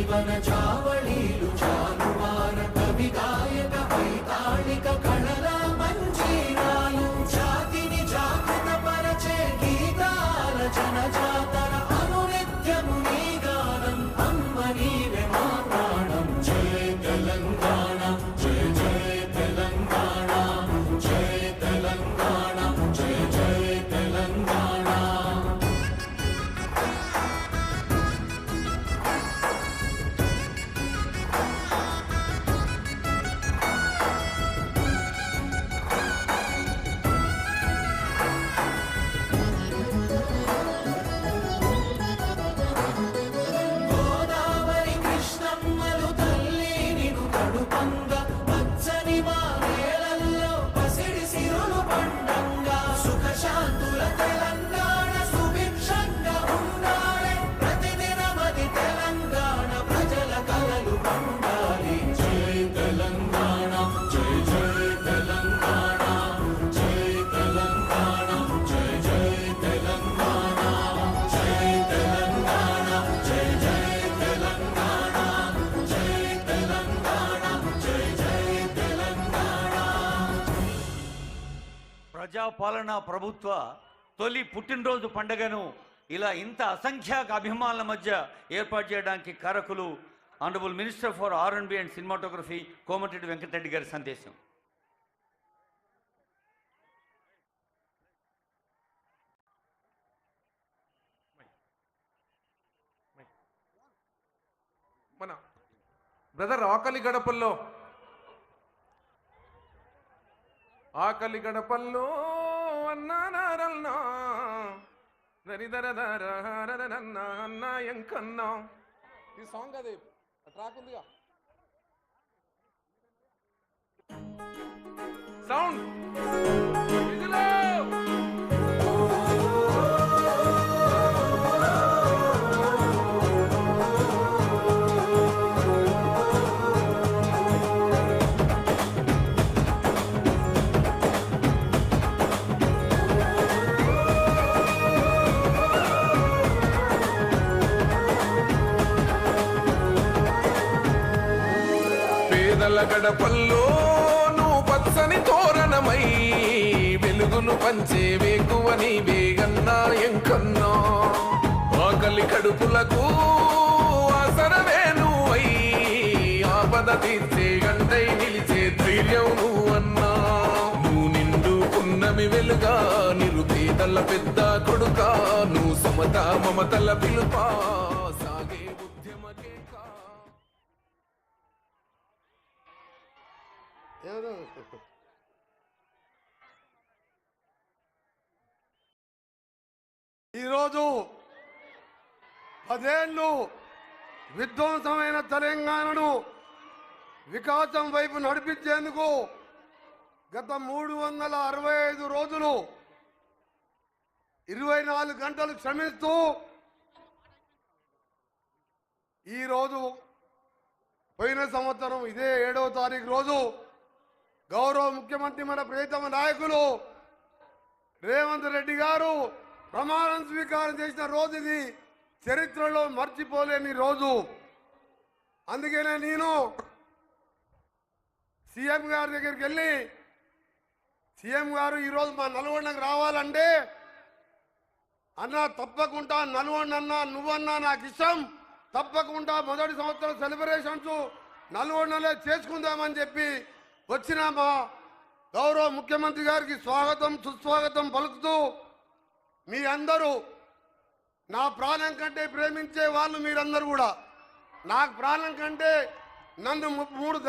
జీవన చావళీలు చాలువార కవి గాయక వైతాళిక కళల మంజీరాలు జాతిని జాగృత పరచే గీతాల జనజాతర అనునిత్యము నీ గానం అమ్మ నీవే మా ప్రాణం జయ తెలంగాణ జయ జయ తెలంగాణ జయ తెలంగాణ జయ జయ తెలంగాణ ప్రజాపాలన ప్రభుత్వ తొలి పుట్టినరోజు పండుగను ఇలా ఇంత అసంఖ్యాక అభిమానుల మధ్య ఏర్పాటు చేయడానికి కారకులు honourable minister for R&B and cinematography Komatireddy Venkatreddy గారి సందేశం. మన బ్రదర్ ఆకలి గడపల్లో అన్నారన్నా అన్నా ఎంకన్నా ఈ సాంగ్ అదే ట్రాక్ ఉందిగా సౌండ్ గడపల్లో నువ్వు పచ్చని తోరణమై వెలుగును పంచే వేకువని వేగన్నా ఎంకన్నా ఆకలి కడుపులకు ఆసరమే నువ్వై ఆపద తీర్చే గంటై నిలిచే ధైర్యం నువ్వన్నా నువ్వు నిండు పున్నమి వెలుగా నిరుపేదల పెద్ద కొడుక నువ్వు సమత మమతల పిలుపా సాగే ఉద్యమకే ఈరోజు 10 ఏళ్ళు విధ్వంసమైన తెలంగాణను వికాసం వైపు నడిపించేందుకు గత 365 రోజులు 24 గంటలు శ్రమిస్తూ ఈరోజు పోయిన సంవత్సరం ఇదే 7వ తారీఖు రోజు గౌరవ ముఖ్యమంత్రి మన ప్రియతమ నాయకులు రేవంత్ రెడ్డి గారు ప్రమాణం స్వీకారం చేసిన రోజు ఇది చరిత్రలో మర్చిపోలేని రోజు. అందుకనే నేను సీఎం గారి దగ్గరికి వెళ్ళి సీఎం గారు ఈరోజు మా నల్గొండకు రావాలంటే అన్న తప్పకుండా నల్గొండ అన్నా నువ్వన్నా నాకు ఇష్టం, తప్పకుండా మొదటి సంవత్సరం సెలబ్రేషన్స్ నల్గొండలే చేసుకుందామని చెప్పి వచ్చిన మా గౌరవ ముఖ్యమంత్రి గారికి స్వాగతం సుస్వాగతం పలుకుతూ మీ అందరూ నా ప్రాణం కంటే ప్రేమించే వాళ్ళు మీరందరూ కూడా నాకు ప్రాణం కంటే నన్ను 3